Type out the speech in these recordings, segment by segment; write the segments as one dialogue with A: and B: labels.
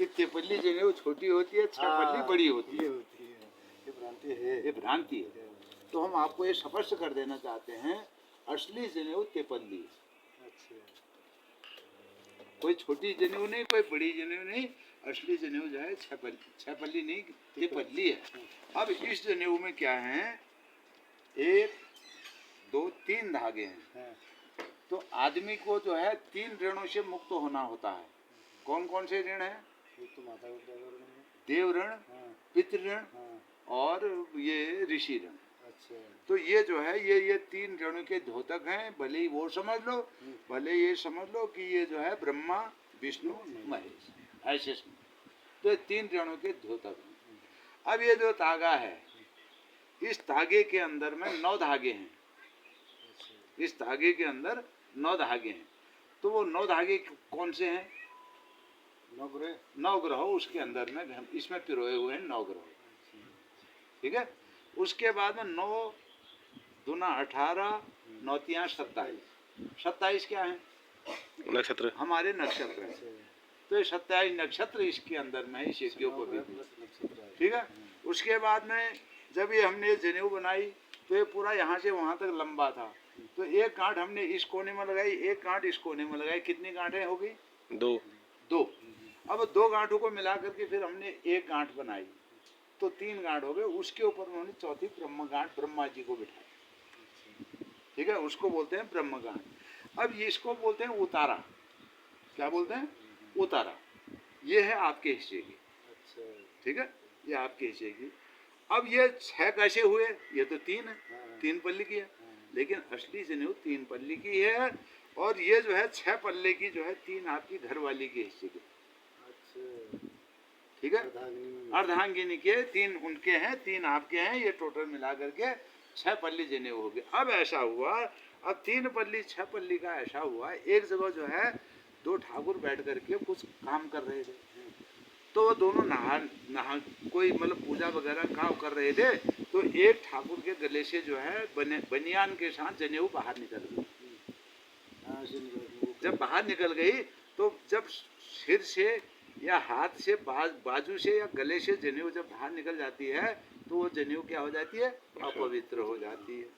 A: कि तिपल्ली जनेऊ छोटी होती है, छह पल्ली बड़ी होती है।
B: ये भ्रांति है,
A: ये भ्रांति है। तो हम आपको ये स्पष्ट कर देना चाहते हैं, असली जनेऊ तिपल्ली।
B: अच्छा,
A: कोई छोटी जनेऊ नहीं, कोई बड़ी जनेऊ नहीं, असली जनेऊ जो है छह पल्ली नहीं, तिपल्ली है। अब इस जनेऊ में क्या है, 1 2 3 धागे हैं। तो आदमी को जो है 3 ऋणों से मुक्त होना होता है। कौन कौन से ऋण हैं?
B: तो माता
A: देव ऋण, पितृ ऋण और ये ऋषि ऋण।
B: अच्छा,
A: तो ये जो है ये 3 ऋणों के द्योतक हैं। भले ही वो समझ लो, भले ये समझ लो कि ये जो है ब्रह्मा विष्णु महेश, ऐसे समझ। तो ये 3 ऋणों के द्योतक हैं। अब ये जो धागा है, इस धागे के अंदर में 9 धागे हैं। इस धागे के अंदर 9 धागे हैं। तो वो 9 धागे कौन से हैं? 9 ग्रह उसके अंदर में इसमें पिरोए हुए हैं 9 ग्रह। ठीक है। उसके बाद में 9 दूना 18, 9 तिया 27। 27 क्या है?
C: नक्षत्र,
A: हमारे नक्षत्र है। तो ये 27 नक्षत्र इसके अंदर में है, इस यज्ञों को भी। ठीक है। उसके बाद में जब ये हमने जनेऊ बनाई तो ये पूरा यहाँ से वहाँ तक लंबा था। तो एक गांठ हमने इस कोने में लगाई, एक गांठ इस कोने में लगाई। कितनी गांठें हो गई? 2। अब 2 गांठों को मिला करके फिर हमने एक गांठ बनाई, तो 3 गांठ हो गए। उसके ऊपर उन्होंने चौथी ब्रह्म गांठ ब्रह्मा जी को बिठाई। ठीक है, उसको बोलते हैं ब्रह्म गांठ। अब इसको बोलते हैं उतारा। क्या बोलते हैं? उतारा। ये है आपके हिस्से की। ठीक है, ये आपके हिस्से की। अब ये 6 कैसे हुए? ये तो 3 है, 3 पल्ली की है। लेकिन असली जनेऊ 3 पल्ली की है। और ये जो है 6 पल्ले की जो है 3 आपकी घरवाली के हिस्से की। ठीक है, अर्धांगिनी के 3 उनके हैं, 3 आपके हैं। ये टोटल मिला करके 6 पल्ली जनेऊ हो गए। अब ऐसा हुआ, अब 3 पल्ली 6 पल्ली का ऐसा हुआ, एक जगह जो है 2 ठाकुर बैठ करके कुछ काम कर रहे थे। तो वो दोनों नहा कोई मतलब पूजा वगैरह काम कर रहे थे। तो एक ठाकुर के गले से जो है बनियान के साथ जनेऊ बाहर निकल गई। जब बाहर निकल गई तो जब सिर से या हाथ से बाजू से या गले से जनेऊ जब बाहर निकल जाती है तो वो जनेऊ क्या हो जाती है? अपवित्र हो जाती है।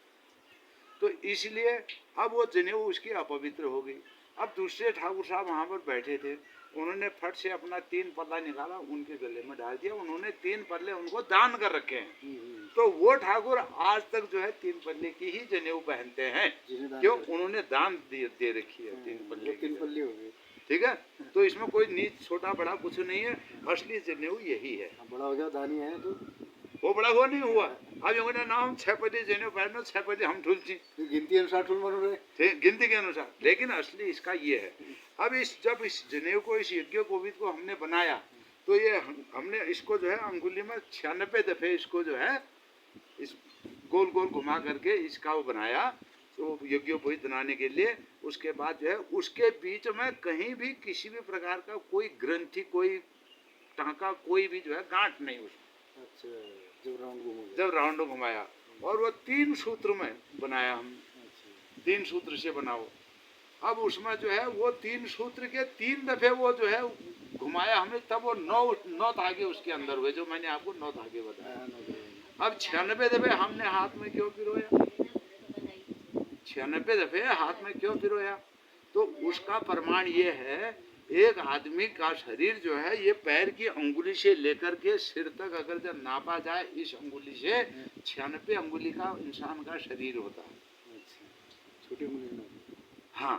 A: तो इसलिए अब वो जनेऊ उसकी अपवित्र हो गई। अब दूसरे ठाकुर साहब वहाँ पर बैठे थे, उन्होंने फट से अपना 3 पल्ला निकाला, उनके गले में डाल दिया। उन्होंने 3 पल्ले उनको दान कर रखे हैं। तो वो ठाकुर आज तक जो है 3 पल्ले की ही जनेऊ पहनते हैं। क्यों? उन्होंने दान दे रखी है 3 पल्ले की।
B: 3 पल्ले हो गए।
A: ठीक है। तो इसमें कोई नीच छोटा बड़ा कुछ नहीं है, असली जनेऊ यही है।
B: बड़ा हो गया दानी है तो
A: वो बड़ा हुआ नहीं हुआ। अब यों नाम 6 पल्ले जनेऊ पहनो, 6 पल्ले हम ठुलची,
B: गिनती अनुसार ठुल बन रहे,
A: गिनती के अनुसार। लेकिन असली इसका ये है। अब जब इस जनेऊ को, इस यज्ञोपवीत को हमने बनाया तो ये हमने इसको जो है अंगुली में 96 दफे इसको जो है इस गोल गोल घुमा करके इसका वो बनाया, तो यज्ञोपवीत बनाने के लिए। उसके बाद जो है उसके बीच में कहीं भी किसी भी प्रकार का कोई ग्रंथि, कोई टाँका, कोई भी जो है गांठ नहीं उसमें।
B: अच्छा,
A: जब राउंड घुमाया और वो 3 सूत्र में बनाया हम। 3 सूत्र से बनाओ। अब उसमें जो है वो 3 सूत्र के 3 दफे वो जो है घुमाया हमने, तब वो 9 धागे उसके अंदर हुए, जो मैंने आपको 9 धागे बताया। अब 96 दफे हमने हाथ में क्यों पिरोया? 96 दफे हाथ में क्यों पिरोया? तो उसका प्रमाण ये है, एक आदमी का शरीर जो है ये पैर की अंगुली से लेकर के सिर तक अगर जब नापा जाए, इस अंगुली से 96 अंगुली का इंसान का शरीर होता है।
B: छोटी उंगली।
A: हाँ,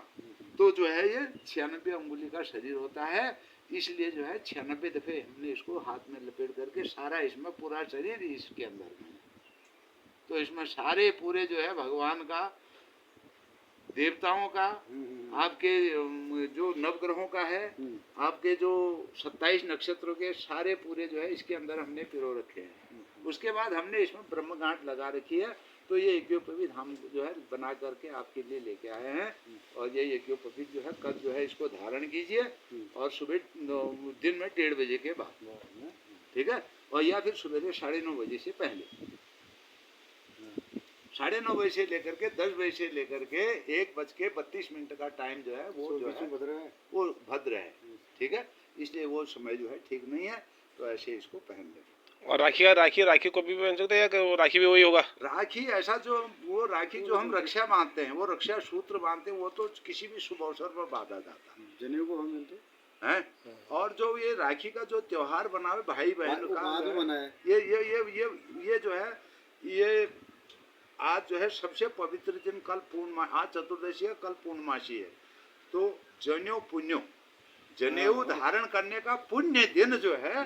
A: तो जो है ये 96 अंगुली का शरीर होता है। इसलिए जो है 96 दफे हमने इसको हाथ में लपेट करके सारा इसमें पूरा शरीर इसके अंदर में। तो इसमें सारे पूरे जो है भगवान का, देवताओं का, आपके जो नवग्रहों का है, आपके जो 27 नक्षत्रों के सारे पूरे जो है इसके अंदर हमने पिरो रखे हैं। उसके बाद हमने इसमें ब्रह्म गांठ लगा रखी है। तो ये यज्ञोपवीत हम जो है बना करके आपके लिए लेके आए हैं। और ये यज्ञोपवीत जो है कल जो है इसको धारण कीजिए और सुबह दिन में 1:30 बजे के बाद, ठीक है, और या फिर सवेरे 9:30 बजे से पहले। 9:30 बजे से लेकर के 10 बजे से लेकर के 1:32 का टाइम जो है वो जो है वो भद्र है। ठीक है, इसलिए वो समय जो है ठीक नहीं है, तो ऐसे इसको पहन लें।
C: और राखी को भी पहन सकते हैं या कि वो राखी भी वही होगा?
A: राखी ऐसा जो वो राखी जो हम रक्षा बांधते हैं, वो रक्षा सूत्र बांधते हैं, वो तो किसी भी शुभ अवसर पर बांधा जाता है।
B: जनेऊ को हम मिलते
A: हैं। और जो ये राखी का जो त्योहार बना है भाई बहन का
B: बाद में
A: जो
B: बना
A: है,
B: है।
A: ये जो है ये आज जो है सबसे पवित्र दिन, कल पूर्णिमा, आज चतुर्दशी है, कल पूर्णमासी है। तो जनेऊ धारण करने का पुण्य दिन जो है,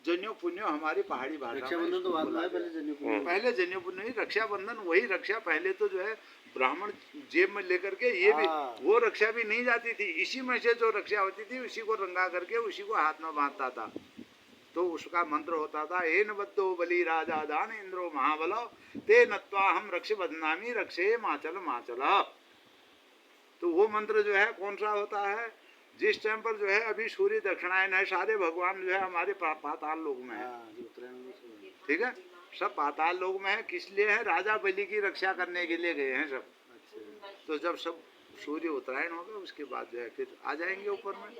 A: जनेऊ पुण्य हमारी पहाड़ी भाषा में
B: रक्षाबंधन तो बाद में है, पहले जनेऊ को।
A: पहले जनेऊ पुण्य नहीं, रक्षाबंधन वही रक्षा पहले तो जो है ब्राह्मण जेब में लेकर के ये भी वो रक्षा भी नहीं जाती थी, इसी में से जो रक्षा होती थी उसी को रंगा करके उसी को हाथ में बांधता था। तो उसका मंत्र होता था, एन बद्दो बलि राजा दान इंद्रो महाबलो ते नत्वा हम रक्ष बदनामी रक्षे माचल माचल। तो वो मंत्र जो है कौन सा होता है, जिस टाइम पर जो है अभी सूर्य दक्षिणायन है, सारे भगवान जो है हमारे पाताल लोक में है, ठीक है, सब पाताल लोक में है। किस लिए है? राजा बलि की रक्षा करने के लिए गए हैं सब। तो जब सब सूर्य उत्तरायण होगा उसके बाद जो है फिर आ जाएंगे ऊपर में,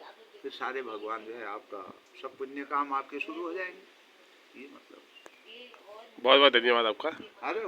A: फिर सारे भगवान जो है आपका सब पुण्य काम आपके शुरू हो जाएंगे, ये मतलब।
C: बहुत बहुत धन्यवाद आपका।
A: अरे